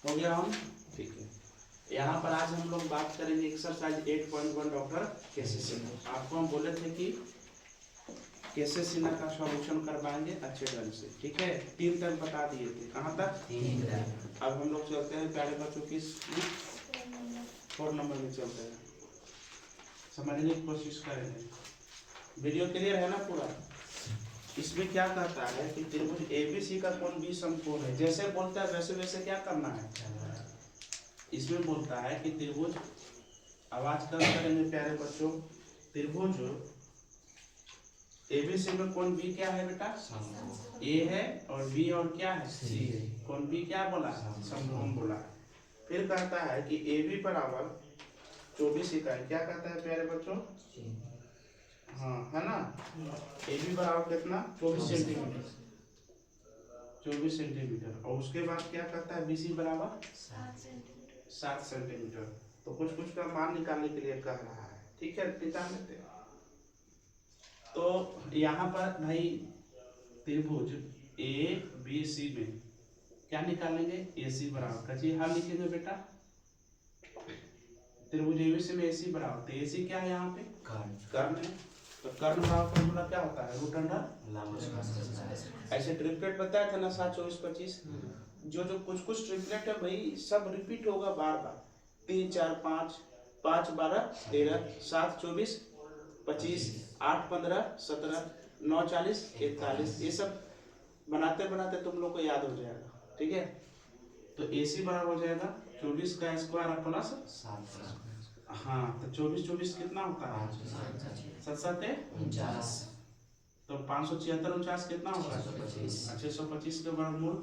हो गया हम, ठीक है। यहाँ पर आज हम लोग बात करेंगे एक्सरसाइज 8.1 डॉक्टर केसी सिन्हा। आपको हम बोले थे कि केसी सिन्हा का सॉल्यूशन करवाएंगे अच्छे ढंग से, ठीक है। 3 टाइम बता दिए थे, कहाँ तक 3 तक। अब हम लोग चलते हैं प्यारे बच्चों की 4 नंबर में चलते हैं, समझने की कोशिश करेंगे। वीडियो क्लियर है ना पूरा? इसमें क्या कहता है कि त्रिभुज एबीसी का कोण बी समकोण है। जैसे बोलता है वैसे वैसे क्या करना है। इसमें बोलता है कि त्रिभुज, आवाज कम करेंगे प्यारे बच्चों, त्रिभुज एबीसी में कोण बी क्या है बेटा? ए है, और बी और क्या है? सी है। कोण बी क्या बोला? समकोण बोला। फिर कहता है कि ए बी बराबर 24 इकाई। क्या कहता है प्यारे बच्चों? हाँ, है ना। ए बी बराबर कितना? 24 सेंटीमीटर। 24 सेंटीमीटर। और उसके बाद क्या कहता है? बी सी बराबर 7 सेंटीमीटर। तो कुछ कुछ का मान निकालने के लिए कह रहा है, ठीक है, निकाल लेते हैं। तो यहाँ पर भाई त्रिभुज ए बी सी में क्या निकालेंगे? ए सी बराबर कची हल लिखेंगे बेटा। त्रिभुज एबीसी में एसी बराबर, तो एसी क्या है यहाँ पे? कर्ण है। तो कर्ण बराबर फॉर्मूला क्या होता है? Root under. ऐसे ट्रिपलेट बताया था ना 7 24 25। जो जो कुछ कुछ ट्रिपलेट है भाई सब रिपीट होगा बार बार। 3 4 5, 5 12 13, 7 24 25, 8 15 17, 9 40 41, ये सब बनाते बनाते तुम लोग को याद हो जाएगा, ठीक है। तो एसी बराबर हो जाएगा 24 का स्क्वायर प्लस 7। हाँ, तो 24 24 कितना होता है? 7 7 49। तो 576 49 कितना होगा? 625 के वर्गमूल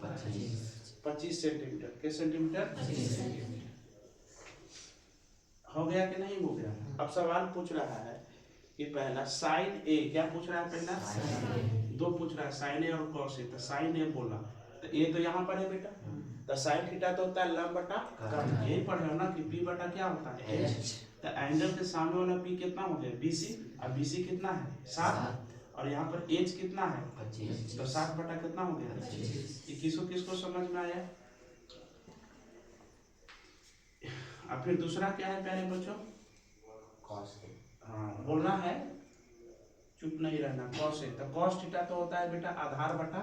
25 सेंटीमीटर। किस सेंटीमीटर? हो गया कि नहीं हो गया? अब सवाल पूछ रहा है कि पहला साइन ए, क्या पूछ रहा है? पहला 2 पूछ रहा है, साइन ए और कॉस ए। तो साइन ए बोला तो ए तो यहाँ पर है बेटा। तो साइन थीटा तो होता है लंब बटा कर्ण। यही पढ़े हो ना कि पी बटा क्या होता है? एच। तो एंगल के सामने वाला पी कितना हो गया? बीसी। और बीसी कितना है? 7। और यहाँ पर एच कितना है? 25। तो 7 बटा कितना हो गया? 25। किसको किसको समझ में आया? अब फिर दूसरा क्या है प्यारे बच्चों? कॉस। हाँ, बोलना है, चुप नहीं रहना। कॉस है तो कॉस थीटा तो होता है बेटा आधार बटा।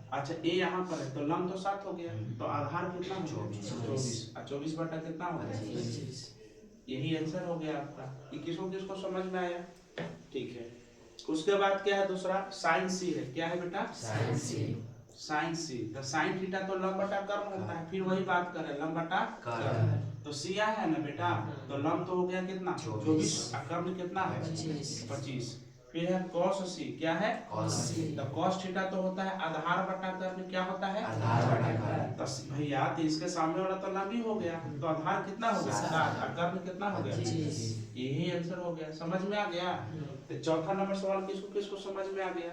अच्छा, ए यहाँ पर है तो लंब तो 7 हो गया, तो आधार कितना हो? 24। और 24 बटा कितना हो गया? 25। यही आंसर हो गया आपका। ये किसको किसको समझ में आया? ठीक है। उसके बाद क्या है दूसरा? साइन सी है। क्या है बेटा? साइन सी। साइन सी तो साइन थीटा तो लंब बटा कर्ण होता है। फिर वही बात करें, लंब बटा कर्ण। तो सी है ना बेटा, तो लंब तो हो गया कितना? 24। और कर्ण कितना है? 25। फिर है कॉस सी। क्या है? कॉस सी। तो कॉस थीटा तो होता है आधार बटा कर्ण। क्या होता है? आधार बटा कर्ण। तो भैया तो इसके सामने वाला तो लंब ही हो गया, तो आधार कितना हो गया? 7। और कर्ण कितना हो गया? 25। यही आंसर हो गया। समझ में आ गया? तो चौथा नंबर सवाल किसको किसको समझ में आ गया?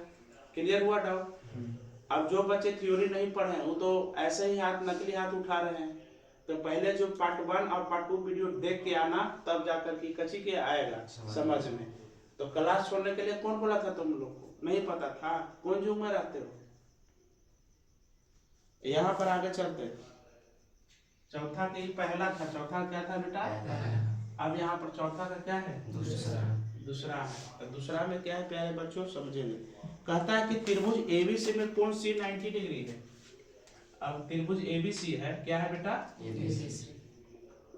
क्लियर हुआ डाउट? अब जो बच्चे थ्योरी नहीं पढ़े वो तो ऐसे ही हाथ, नकली हाथ उठा रहे हैं। तो पहले जो पार्ट 1 और पार्ट 2 वीडियो देख के आना, तब जाकर के कच्ची के आएगा समझ में। तो क्लास छोड़ने के लिए कौन बोला था तुम लोग को? नहीं पता था? कौन जो में रहते हो? यहाँ पर आगे चलते। चौथा के ही पहला था, चौथा क्या था बेटा? अब यहाँ पर चौथा का क्या है? दूसरा है। तो दूसरा में क्या है प्यारे बच्चों समझेंगे। कहता है कि त्रिभुज एबीसी में कोण सी 90 डिग्री है। अब त्रिभुज एबीसी है, क्या है बेटा? एबीसी।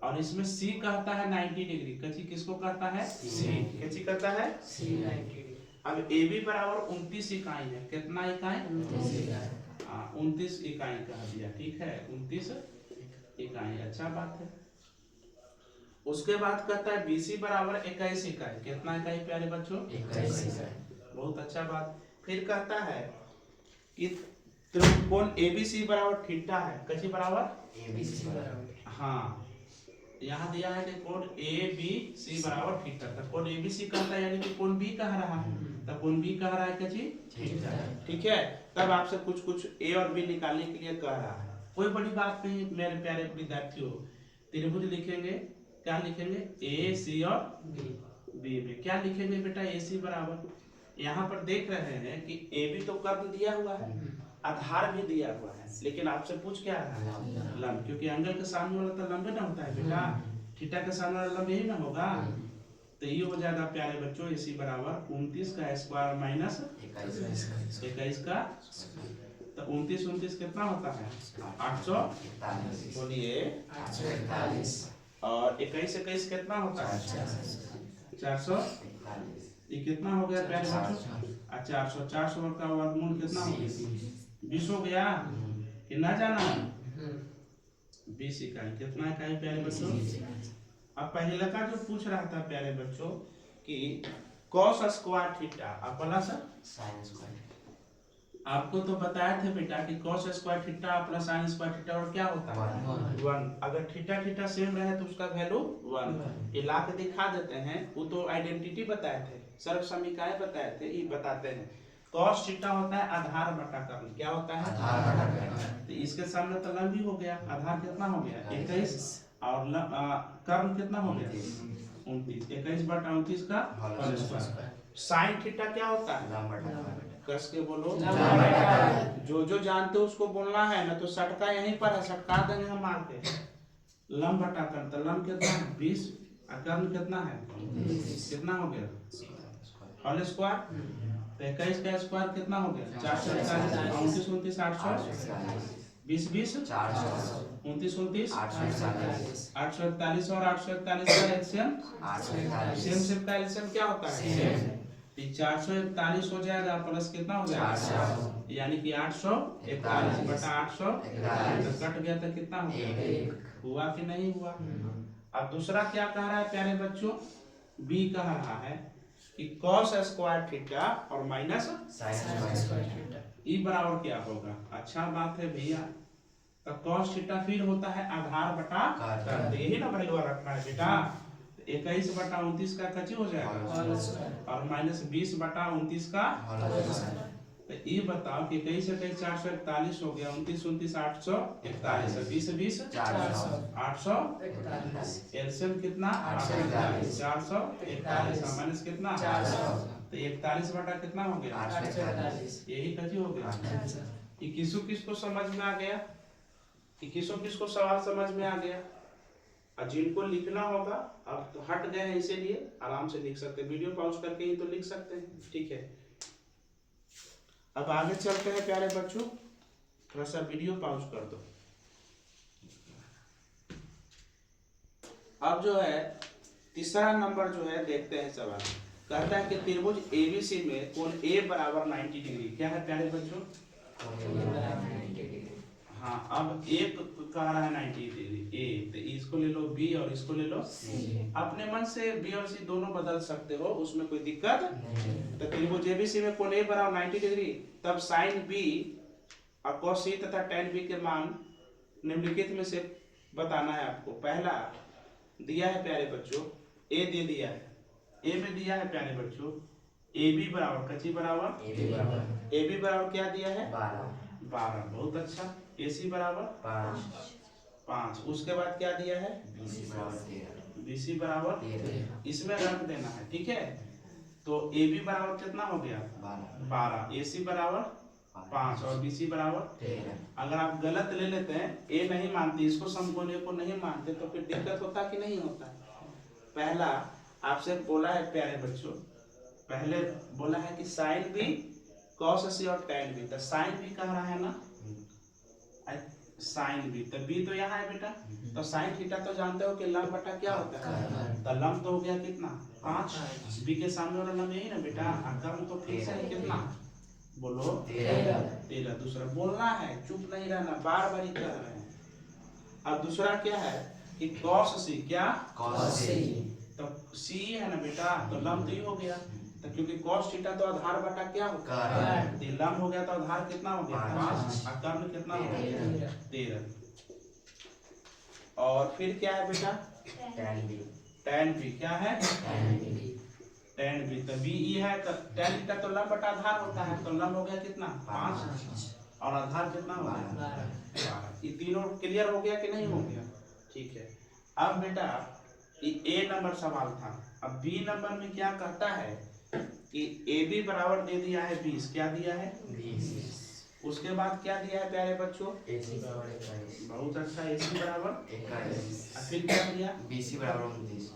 और इसमें सी कहता है 90 डिग्री। कची किसको कहता है? सी। कची कहता है? सी 90 डिग्री। अब ए बी बराबर 29 इकाई है। कितना इकाई? 29 इकाई। हाँ, 29 इकाई कह दिया, ठीक है, 29 इकाई। अच्छा बात है। उसके बाद कहता है बीसी बराबर 21 इकाई। कितना इकाई प्यारे बच्चों? 21 इकाई। बहुत अच्छा बात। फिर कहता है कि त्रिकोण एबीसी बराबर थीटा है। किसी बराबर? एबीसी बराबर। हाँ, यहाँ दिया है कि कोण ए बी सी बराबर थीटा। तो कोण एबीसी कहता है यानी कि कोण बी कह रहा है। तो कोण बी कह रहा है कि थीटा, ठीक है। तब आपसे कुछ कुछ ए और बी निकालने के लिए कह रहा है। कोई बड़ी बात नहीं मेरे प्यारे विद्यार्थियों। त्रिभुज लिखेंगे, क्या लिखेंगे? ए सी और बी में क्या लिखेंगे बेटा? ए सी बराबर, यहाँ पर देख रहे हैं कि ए बी तो कर्व दिया हुआ है आधार भी दिया हुआ है, लेकिन आपसे पूछ क्या रहा है लंब, क्योंकि एंगल के सामने वाला तो लंब ना होता है बेटा, थीटा के सामने वाला लंब यही ना होगा। तो ये हो जाएगा प्यारे बच्चों AC बराबर 29 का स्क्वायर माइनस 21 का। तो 29 कितना होता है 800, बोलिए 841। और 21 कितना होता है 400। ये कितना हो गया प्यारे बच्चों 400 का वर्गमूल कितना हो गया 20 हो गया कि ना जाना है 20 इकाई। कितना इकाई प्यारे बच्चों। अब पहले का जो पूछ रहा था प्यारे बच्चों कि cos स्क्वायर थीटा अब प्लस sin स्क्वायर, आपको तो बताया थे बेटा कि cos square theta plus sin square theta और क्या होता है 1। अगर थीटा थीटा सेम रहे तो उसका वैल्यू 1। ये ला के दिखा देते हैं, वो तो आइडेंटिटी बताए थे, सर्व समीकरण बताए थे, ये बताते हैं। cos थीटा होता है आधार बटा कर्ण, क्या होता है आधार बटा कर्ण। तो इसके सामने तो लंब भी हो गया, आधार कितना हो गया 21 और कर्ण कितना हो गया 29। 21 बटा 29 का होल स्क्वायर। साइन थीटा क्या होता है लंब बटा कर्ण, कस के बोलो जो जानते हो उसको बोलना है, ना तो सटका यहीं पर है, सटका देंगे हम मार के। लंब बटा कर्ण, तो लंब कितना है 20 और कर्ण कितना है कितना हो गया होल स्क्वायर। तो 21 का स्क्वायर कितना हो गया 441, 29 800, 20 20 400, 29 841 और 841 का एलसीएम सेम का एलसीएम क्या होता है 441 हो जाएगा प्लस कितना हो जाएगा यानी कि 841 बटा 800 कट गया तो कितना हो गया हुआ कि नहीं हुआ। अब दूसरा क्या कह रहा है प्यारे बच्चों, बी कह रहा है कि cos स्क्वायर थीटा और minus sin square theta E बराबर क्या होगा। अच्छा बात है भैया, तो cos थीटा फिर होता है आधार बटा कर्ण, यही ना वैल्यू रखना है बेटा। 21 बटा 29 का कची हो जाएगा और माइनस 20 बटा 29 का। तो ये बताओ कि 21 21 441 हो गया, 29 29 841, 20 20 841, एलसीएम कितना 441 माइनस कितना तो 41 बटा कितना हो गया यही कची हो गया। ये किसको समझ में आ गया, किसको सवाल समझ में आ गया। और जिनको लिखना होगा अब तो हट गए हैं, इसीलिए आराम से लिख सकते हैं, वीडियो पॉज करके ही तो लिख सकते हैं, ठीक है। अब आगे चलते हैं प्यारे बच्चों, थोड़ा सा वीडियो पॉज कर दो। अब जो है तीसरा नंबर जो है देखते हैं सवाल, कहता है कि त्रिभुज ABC में कोण A बराबर 90 डिग्री, क्या है प्यारे बच्चों हाँ। अब एक कह रहा है 90 डिग्री A, तो इसको ले लो B और इसको ले लो C। अपने मन से B और C दोनों बदल सकते हो, उसमें कोई दिक्कत नहीं। तो त्रिभुज ABC में कोण A बराबर 90 डिग्री, तब sin B और cos C तथा tan B के मान निम्नलिखित में से बताना है आपको। पहला दिया है प्यारे बच्चों A दे दिया है, A में दिया है प्यारे बच्चों AB बराबर कची बराबर AB बराबर क्या दिया है 12, बहुत अच्छा। AC बराबर 5, उसके बाद क्या दिया है BC बराबर 13, इसमें रख देना है, ठीक है। तो AB बराबर कितना हो गया 12, AC बराबर 5 और BC बराबर 13। अगर आप गलत ले लेते हैं, A नहीं मानते, इसको समकोणीय को नहीं मानते, तो फिर दिक्कत होता कि नहीं होता। पहला आपसे बोला है प्यारे बच्चों, पहले बोला है कि sin B cos C और tan B, तो sin B कह रहा है ना sin B, तो B तो यहाँ है बेटा, तो sin थीटा तो जानते हो कि लंब बटा क्या होता है, तो लंब तो हो गया कितना 5, B के सामने वाला लंब यही ना बेटा, कर्ण तो ठीक से है कितना बोलो 13। दूसरा बोलना है, चुप नहीं रहना, बार बार ही कह रहे हैं। अब दूसरा क्या है कि cos C, क्या cos C, तो C है ना बेटा, तो लंब तो ही हो गया, तो क्योंकि cos थीटा तो आधार बटा क्या होगा लंब हो गया, तो आधार कितना हो गया 5 और कर्ण कितना हो गया 13। और फिर क्या है बेटा tan B, क्या है tan B, तो BE है, तो tan थीटा तो लंब बटा आधार होता है, तो लंब हो गया कितना 5 और आधार कितना हो गया 12। ये तीनों क्लियर हो गया कि नहीं हो गया, ठीक है। अब बेटा A नंबर सवाल था, अब B नंबर में क्या कहता है कि AB बराबर दे दिया है 20, क्या दिया है 20, उसके बाद क्या दिया है प्यारे बच्चों? AC बराबर 21। बहुत अच्छा, AC बराबर 21। फिर क्या दिया? BC बराबर 29।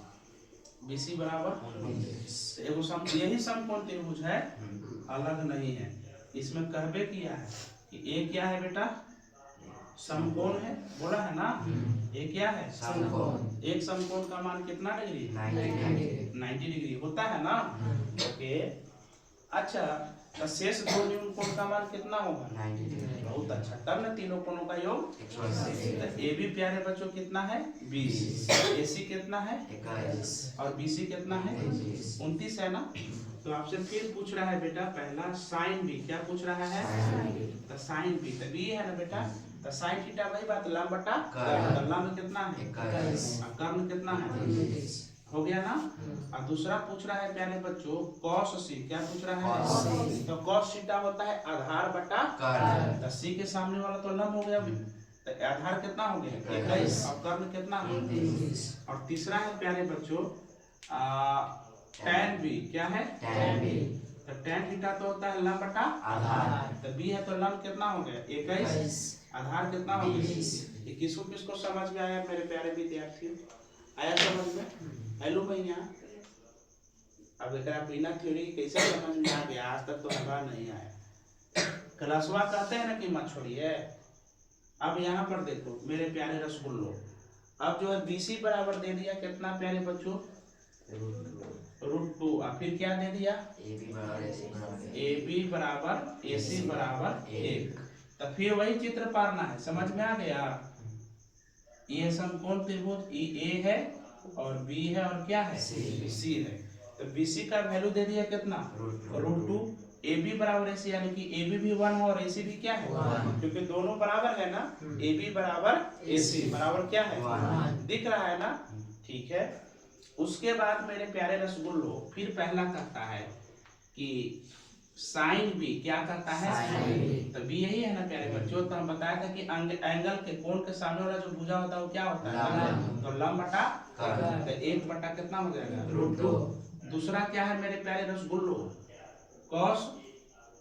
BC बराबर 29। एगो सम, यही समकोण त्रिभुज है, अलग नहीं है। इसमें कहबे किया है कि ए क्या है बेटा? समकोण है, बोला है ना? ये क्या है? समकोण। एक समकोण का मान कितना डिग्री? 90 डिग्री होता है ना? ओके। अच्छा, तो शेष दो न्यून कोण का मान कितना होगा? 90 डिग्री। बहुत अच्छा, तब ना तीनों कोणों का योग 180। तो ए भी प्यारे बच्चों कितना है? 20। AC कितना है? 21। और BC कितना है? 29 है ना? तो आपसे फिर पूछ रहा है बेटा पहला साइन बी, क्या पूछ रहा है? तो साइन बी, तो बी है ना बेटा, तो साइन थीटा वही बात, लंब बटा कर्ण। तो लंब कितना है? 21। और कर्ण कितना है? हो गया ना? और दूसरा पूछ रहा है प्यारे बच्चों कॉस सी, क्या पूछ रहा है? तो कॉस थीटा होता है आधार बटा कर्ण। तो सी के सामने वाला तो लंब हो गया, तो आधार कितना हो गया? 21। और कर्ण कितना है? 29। और तीसरा है प्यारे बच्चों tan बी, क्या है? tan b। तो tan थीटा तो होता है लंब बटा आधार। तो बी है तो लंब कितना हो गया? 21। आधार कितना हो गया? 20। ये किसको समझ में आया मेरे प्यारे विद्यार्थियों? आया समझ में? हेलो भैया, अब एक बिना थ्योरी कैसे समझ में आ गया? आज तक तो हमारा नहीं आया। क्लासवा कहते हैं ना कि मत छोड़िए। अब यहाँ पर देखो मेरे प्यारे रसगुल्लो, अब जो है BC बराबर दे दिया कितना प्यारे बच्चों? √2। और फिर क्या दे दिया? AB बराबर AC बराबर 1। तो फिर वही चित्र पारना है, समझ में आ गया? ये समकोण त्रिभुज A है और B है और क्या है? C है। तो BC का वैल्यू दे दिया कितना? √2। AB बराबर AC, यानी कि AB भी 1 है और AC भी क्या है? 1, क्योंकि दोनों बराबर है ना। AB बराबर AC बराबर क्या है? 1। दिख रहा है ना? ठीक है। उसके बाद मेरे प्यारे रसगुल्लो फिर पहला कहता है कि साइन बी, क्या कहता है? तो बी यही है ना प्यारे बच्चों, तो हम बताया था कि एंगल के कोण के सामने वाला जो भुजा होता है वो क्या होता है? तो लंब बटा तो 1 बटा कितना हो जाएगा? √2। दूसरा क्या है मेरे प्यारे रसगुल्लो? Cos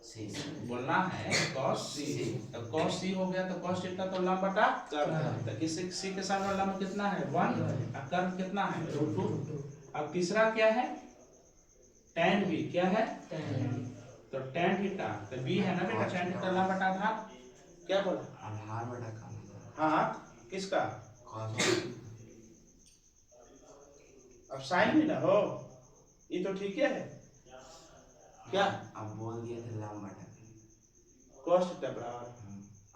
C। बोलना है कॉस सी। तो कॉस सी हो गया, तो कॉस थीटा तो लंब बटा कर्ण। तो इस सी के सामने लंब कितना है? 1। और कर्ण कितना है? √2। अब तीसरा क्या है? tan बी, क्या है? तो tan थीटा तो b है ना बेटा, tan थीटा लंब बटा आधार, क्या बोला? आधार बटा कर्ण। हाँ, किसका? cos। अब साइन भी ना हो, ये तो ठीक है। क्या अब बोल दिए थे लंब बटा cos थीटा बराबर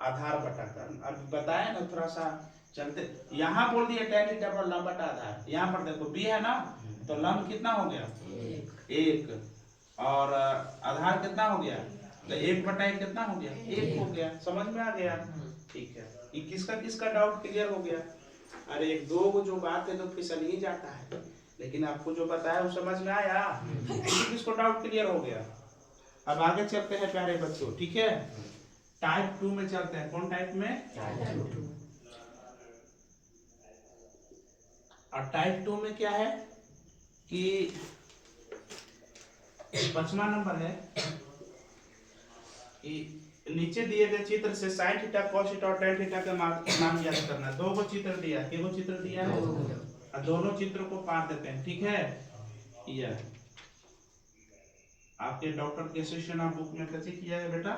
आधार बटा कर्ण। अब बताया ना थोड़ा सा चलते, यहाँ बोल दिया tan थीटा पर लंब बटा आधार, यहाँ पर देखो b है ना, तो लंब कितना हो गया? 1। और आधार कितना हो गया? तो 1 बटा 1 कितना हो गया? 1 हो गया। समझ में आ गया? ठीक है। ये किसका डाउट क्लियर हो गया? अरे एक दो को जो बात है तो फिसल ही जाता है, लेकिन आपको जो बताया वो समझ में आया? किसको डाउट क्लियर हो गया? अब आगे चलते हैं प्यारे बच्चों, ठीक है? टाइप 2 में चलते हैं। कौन टाइप में? और टाइप 2 में क्या है कि 5वां नंबर है कि नीचे दिए गए चित्र से साइन थीटा, कॉस थीटा और tan थीटा का नाम याद करना। दो को चित्र दिया है, कितने चित्र दिया है? और दोनों चित्रों को पार देते हैं, ठीक है? यह आपके डॉक्टर के असिस्टेंट आप बुक में कैसे किया है बेटा?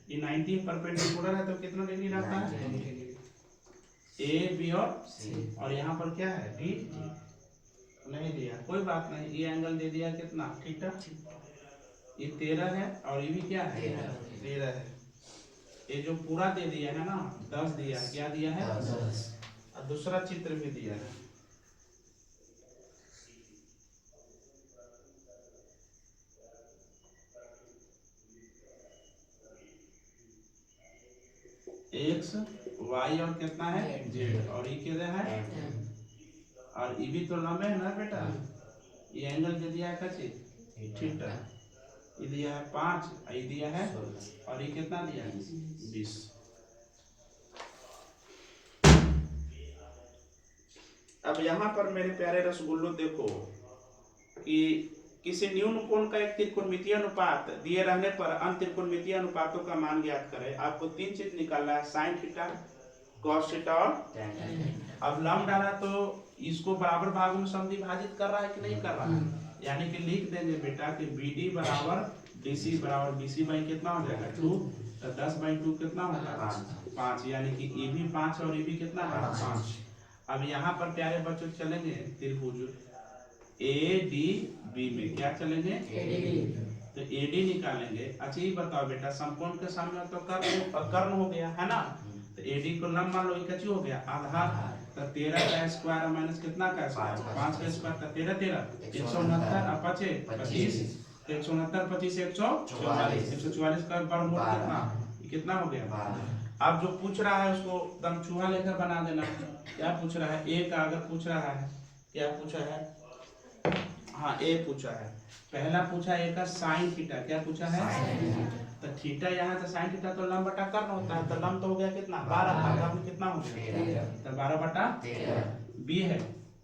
ये 90 परपेंडिकुलर है तो कितना डिग्री रहता है? A B और यहाँ पर क्या है? D नहीं दिया, कोई बात नहीं, ये एंगल दे दिया कितना? थीटा। ये 13 है और ये भी क्या है? 13 है। ये जो पूरा दे दिया है ना 10 दिया, क्या दिया है? 10। और दूसरा चित्र भी दिया है। x y और कितना है? z। और ये कितना है? और ये भी तो लंबे है ना बेटा। ये एंगल दे दिया है कैसे? थीटा। ये दिया है 5, ये दिया है और ये कितना दिया है? 20। अब यहाँ पर मेरे प्यारे रसगुल्लो देखो कि किसी न्यून कोण का एक त्रिकोणमितीय अनुपात दिए रहने पर अन्य त्रिकोणमितीय अनुपातों का मान ज्ञात करें। आपको तीन चीज निकालना है, साइन थीटा, कॉस थीटा और अब लंब डाला तो इसको बराबर भागों में समविभाजित कर रहा है कि नहीं कर रहा है, यानी कि लिख देंगे बेटा कि BD बराबर DC बराबर BC बाई कितना हो जाएगा 2, तो 10/2 कितना होगा 5, यानी कि AB 5 और AB कितना है 5। अब यहाँ पर प्यारे बच्चों चलेंगे त्रिभुज ADB में, क्या चलेंगे तो AD निकालेंगे। अच्छा ये बताओ बेटा, समकोण के सामने तो कर्ण हो गया है ना, तो AD को लंब मान लो इकच्ची हो गया आधार, तो 13 का स्क्वायर माइनस कितना का स्क्वायर 5 का स्क्वायर, तो 13 169 और 5 25, 169 25 144, 144 का वर्गमूल कितना हो गया। अब जो पूछ रहा है उसको एकदम चूहा लेकर बना देना। क्या पूछ रहा है, ए का अगर पूछ रहा है, क्या पूछा है, हाँ ए पूछा है, पहला पूछा ए का साइन थीटा, क्या पूछा है तो थीटा, यहाँ तो साइन थीटा तो लंब बटा कर्ण होता है, तो लंब तो हो गया कितना 12, कर्ण कितना हो गया तो 12/13। बी है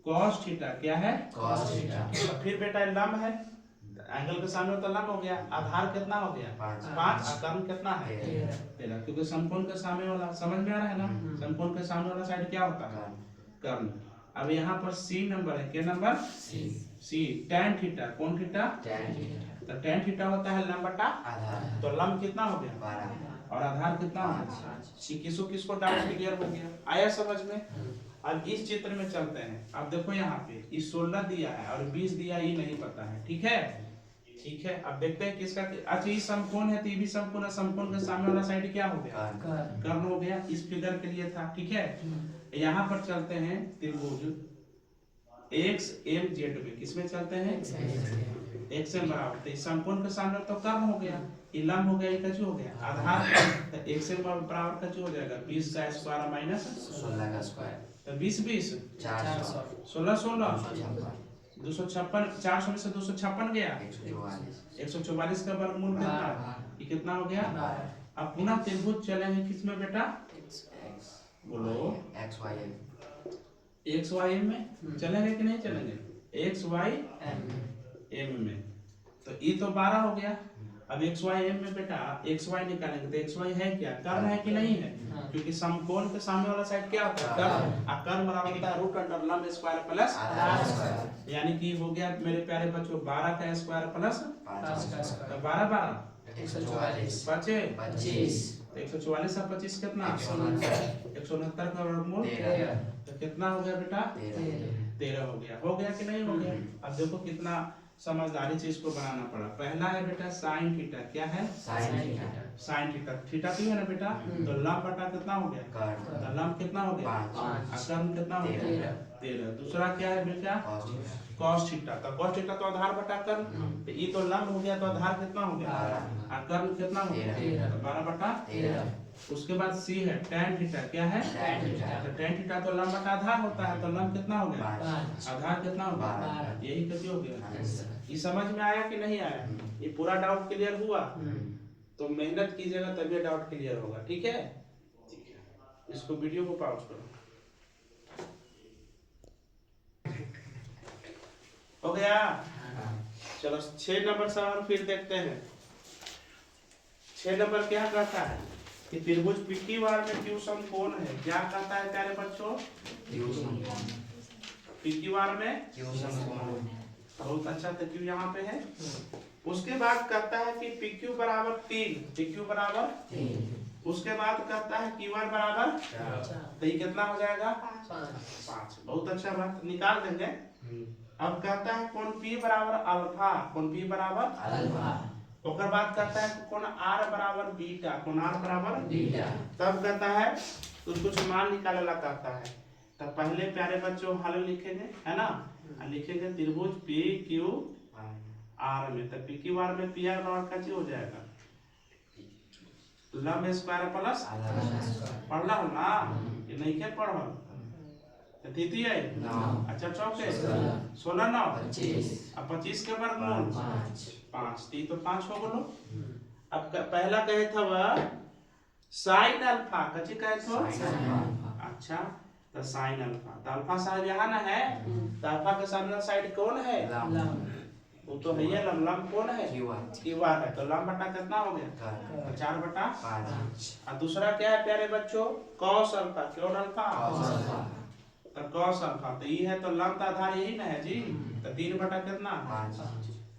कॉस थीटा, क्या है कॉस थीटा, तो फिर बेटा लंब है, एंगल के सामने तो लंब हो गया, आधार कितना हो गया 5 और कर्ण कितना है 13, क्योंकि समकोण के सामने वाला, समझ में आ रहा है ना, समकोण के सामने वाला साइड क्या होता है कर्ण। अब यहाँ पर सी नंबर है, क्या नंबर सी, tan थीटा, कौन थीटा तो tan थीटा होता है लंब बटा आधार, तो लंब कितना हो गया 12 और आधार कितना हो गया, किसको डाउट क्लियर हो गया, आया समझ में। अब इस चित्र में चलते हैं। अब देखो यहाँ पे इस 16 दिया है और 20 दिया, ये नहीं पता है, ठीक है ठीक है। अब देखते हैं किसका, अच्छा ये समकोण है तो ये भी समकोण है, समकोण के सामने वाला साइड क्या हो गया कर्ण हो गया, इस फिगर के लिए था, ठीक है। यहाँ पर चलते हैं त्रिभुज XMZ में, किसमें चलते हैं XM बराबर, तो समकोण के सामने तो कर्ण हो गया, ये लंब हो गया, ये कचू हो गया आधार, तो XM बराबर कचू हो जाएगा 20 का स्क्वायर माइनस 16 का स्क्वायर, तो 20 400, 16 256, 400 में से 256 गया 144 का वर्गमूल कितना, ये कितना हो गया। अब पुनः त्रिभुज चलेंगे किसमें बेटा, बोलो XY में चलेंगे कि नहीं चलेंगे, XYM में, तो ये तो 12 हो गया। अब XYM में बेटा XY निकालेंगे तो XY है क्या, कर्ण है कि नहीं है, क्योंकि समकोण के सामने वाला साइड क्या होता है कर्ण, और कर्ण बराबर होता है रूट अंडर लंब स्क्वायर प्लस आधार स्क्वायर, यानी कि हो गया मेरे प्यारे बच्चों 12 का स्क्वायर प्लस 5 का स्क्वायर, तो 12 12 144 25, 144 और 25 कितना 169 का वर्गमूल, तो कितना हो गया बेटा 13 हो गया कि नहीं हो गया। अब देखो कितना समझदारी से इसको बनाना पड़ा। पहला है बेटा साइन थीटा, क्या है साइन थीटा, थीटा क्यों है ना बेटा, तो लंब बटा कितना हो गया, तो लंब कितना हो गया 5, कर्ण कितना हो गया 13। दूसरा क्या है बेटा कॉस थीटा, तो कॉस थीटा तो आधार बटा कर्ण, तो ये तो लंब हो गया, तो आधार कितना हो गया और कर्ण कितना हो गया 12/13। उसके बाद सी है tan थीटा, क्या है तो tan थीटा तो लंब बटा आधार होता है, तो लंब कितना हो गया आधार कितना हो गया, यही कैसे हो गया। ये समझ में आया कि नहीं आया, ये पूरा डाउट क्लियर हुआ, तो मेहनत कीजिएगा तभी डाउट क्लियर होगा, ठीक है। इसको वीडियो को पॉज करो, हो गया। चलो 6 नंबर सवाल फिर देखते हैं। 6 नंबर क्या कहता है कि त्रिभुज PQR में क्यू समकोण है, क्या कहता है प्यारे बच्चों, PQR में बहुत अच्छा, तो क्यू यहाँ पे है। उसके बाद कहता है कि PQ बराबर 3, PQ बराबर 3, उसके बाद कहता है QR बराबर 4, तो ये कितना हो जाएगा 5। बहुत अच्छा बात, निकाल देंगे। अब कहता है कोण P बराबर अल्फा, कोण P बराबर अल्फा, ओकर बाद कहता है कोण R बराबर बीटा, कोण R बराबर बीटा, तब कहता है कुछ मान निकालेला कहता है। तब पहले प्यारे बच्चों हल लिखेंगे, है ना, लिखेंगे त्रिभुज PQR में, तब PQR में PR बराबर कैसे हो जाएगा लंब स्क्वायर प्लस पढ़ला हो ना, ये नहीं क्या पढ़ल तिथि है अच्छा चौके 16 9 अब 25 के वर्गमूल 5, तो 5 हो गलो। अब पहला कहे था वह साइन अल्फा, कच्ची कहे तो अच्छा, तो साइन अल्फा, तो अल्फा साइड यहाँ ना है, तो अल्फा के सामने साइड कौन है वो तो है ये लंब कौन है क्यूआर है, तो लंब बटा कितना हो गया तो 4/5। और दूसरा क्या है प्यारे बच्चों कॉस अल्फा, क्यों अल्फा तो कॉस अल्फा, तो ये है तो लंब का आधार यही ना है जी, तो 3 बटा कितना 5।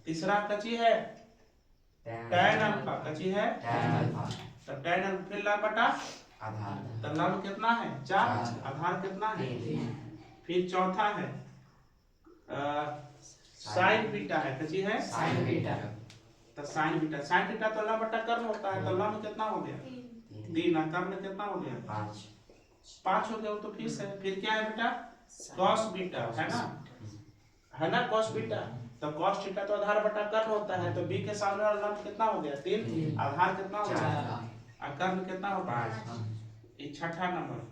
तीसरा कची है tan अल्फा, कची है तो tan अल्फा फिर लंब बटा आधार, तो लंब कितना है 4, आधार कितना है 3। फिर चौथा है साइन बीटा है, कची है साइन बीटा, तो साइन बीटा तो लंब बटा कर्ण होता है, तो लंब कितना हो गया 3 और कर्ण कितना हो गया 5 हो गया, वो तो फिक्स है। फिर क्या है बेटा cos बीटा है ना cos बीटा, तो cos थीटा तो आधार बटा कर्ण होता है, तो b के सामने वाला लंब कितना हो गया 3, आधार कितना हो गया और कर्ण कितना हो 5। ये छठा नंबर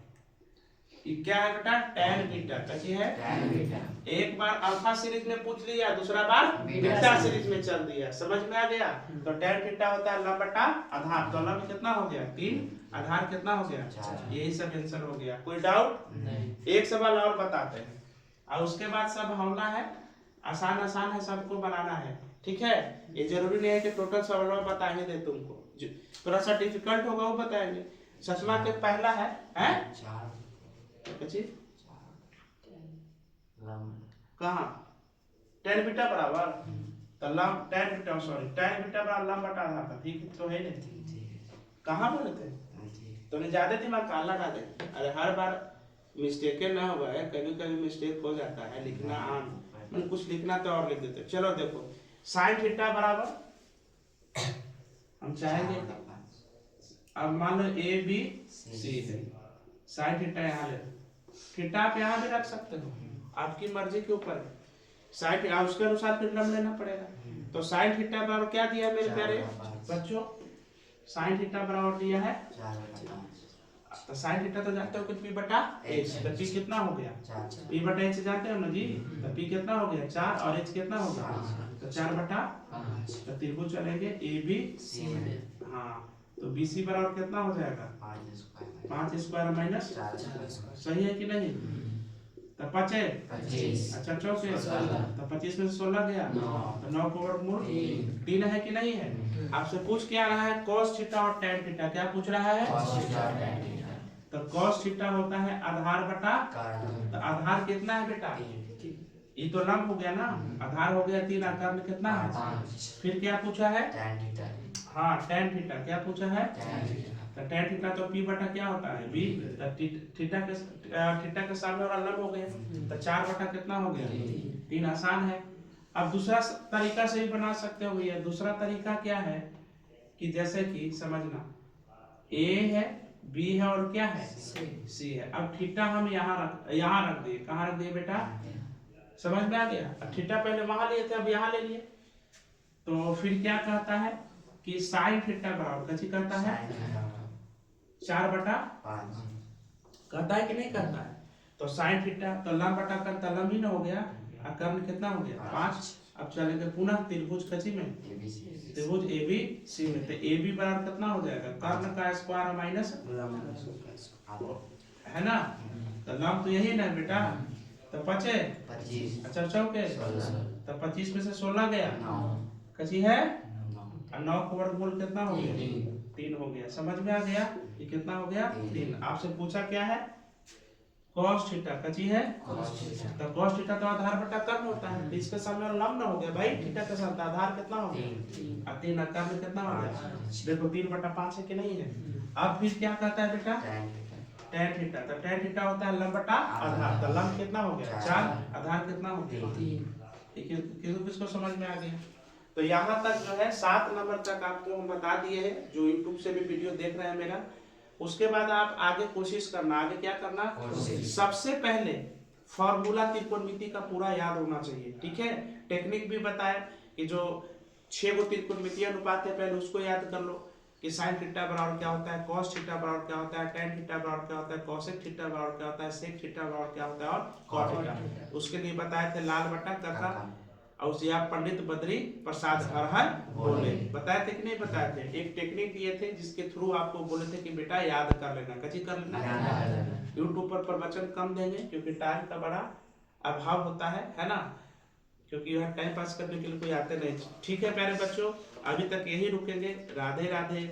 ये क्या है बेटा tan बीटा, कची है tan बीटा। एक बार अल्फा सीरीज में पूछ लिया, दूसरा बार बीटा सीरीज में चल दिया, समझ में आ गया। तो tan बीटा होता है लंब बटा आधार, तो लंब कितना हो गया 3, आधार कितना हो गया 4। यही सब आंसर हो गया, कोई डाउट नहीं। एक सवाल और बताते हैं और उसके बाद सब होना है, आसान है, सबको बनाना है, ठीक है। ये जरूरी नहीं है कि टोटल सवाल बताएंगे तुमको, थोड़ा सा डिफिकल्ट होगा वो बताएंगे। सचमा के पहला है कहाँ tan बीटा बराबर तो लंब tan बीटा बराबर लंब बटा आधार था, ठीक तो है नहीं, कहाँ बोले थे तुमने ज्यादा दिमाग का लगा दे। अरे हर बार मिस्टेक ना हुआ है, कभी कभी मिस्टेक हो जाता है, लिखना आम मैं कुछ लिखना तो और लिख देते। चलो देखो साइन थीटा बराबर हम चाहेंगे, अब मान लो ए बी सी है, साइन थीटा यहाँ ले, थीटा आप यहाँ भी रख सकते हो, आपकी मर्जी के ऊपर है। साइन उसके अनुसार फिर लंब लेना पड़ेगा, तो साइन थीटा बराबर क्या दिया है मेरे प्यारे बच्चों, साइन थीटा बराबर दिया है तो साइन थीटा तो जानते हो कि p बटा h, तो p कितना हो गया p बटा h जानते हो ना जी, तो p कितना हो गया 4 और h कितना हो गया तो 4/5। तो त्रिभुज चलेंगे ए बी सी में, हाँ तो BC बराबर कितना हो जाएगा 5 स्क्वायर माइनस, सही है कि नहीं, तो 5 अच्छा चौके तो 25 में से 16 गया तो 9 का वर्गमूल 3 है कि नहीं है। आपसे पूछ क्या रहा है cos थीटा और tan थीटा, क्या पूछ रहा है तो cos थीटा होता है आधार बटा, तो आधार कितना है बेटा ये तो लंब हो गया ना, आधार हो गया 3 और कर्ण कितना है। फिर क्या पूछा है हाँ tan थीटा, क्या पूछा है तो tan थीटा तो p बटा क्या होता है b, तो थीटा के सामने वाला लंब हो गया, तो 4 बटा कितना हो गया 3, आसान है। अब दूसरा तरीका से भी बना सकते हो भैया। दूसरा तरीका क्या है कि जैसे कि समझना a है b है और क्या है c है, अब थीटा हम यहाँ रख दिए, कहाँ रख दिए बेटा समझ में आ गया। अब थीटा पहले वहां लिए थे, अब यहाँ ले लिए, तो फिर क्या कहता है कि साइन थीटा बराबर कची कहता है 4/5 कहता है कि नहीं कहता है। तो साइन थीटा तो लंब बटा कर्ण, तो लंब ही ना हो गया और कर्ण कितना हो गया 5। अब चलेंगे पुनः त्रिभुज कची में, त्रिभुज ABC में, तो AB बराबर कितना हो जाएगा कर्ण का स्क्वायर माइनस है ना, तो लंब तो यही ना बेटा, तो 5 अच्छा चौके तो 25 में से 16 गया कची है और 9 का वर्गमूल कितना हो गया 3 हो गया, समझ में आ गया ये कितना हो गया 3। आपसे पूछा क्या है cos थीटा, कची है तो cos थीटा तो आधार बटा कर्ण होता है, तो इसके सामने लंब ना हो गया भाई, थीटा के साथ आधार कितना हो गया और 3 और कर्ण कितना हो गया, देखो 3/5 है कि नहीं है। अब फिर क्या कहता है बेटा tan थीटा, तो tan थीटा होता है लंब बटा आधार, तो लंब कितना हो गया 4, आधार कितना हो गया 3। किसको समझ में आ गया। तो यहाँ तक जो है 7 नंबर तक आपको हम बता दिए हैं, जो YouTube से भी वीडियो देख रहे हैं मेरा। उसके बाद आप आगे कोशिश करना, आगे क्या करना सबसे पहले फॉर्मूला त्रिकोणमिति का पूरा याद होना चाहिए, ठीक है। टेक्निक भी बताए कि जो 6 गो त्रिकोणमितीय अनुपात है पहले उसको याद कर लो कि साइन थीटा बराबर क्या होता है, cos थीटा बराबर क्या होता है, tan थीटा बराबर क्या होता है, cosec थीटा बराबर क्या होता है, sec थीटा बराबर क्या होता है और cot थीटा। उसके लिए बताए थे लाल बटा कथा और उसे आप पंडित बद्री प्रसाद हर हर बोले, बताए थे कि नहीं बताए थे। एक टेक्निक दिए थे जिसके थ्रू आपको बोले थे कि बेटा याद कर लेना, कची कर लेना। यूट्यूब पर प्रवचन कम देंगे क्योंकि टाइम का बड़ा अभाव होता है ना, क्योंकि यहाँ टाइम पास करने के लिए कोई आते नहीं। ठीक है प्यारे बच्चों, अभी तक यही रुकेंगे। राधे राधे।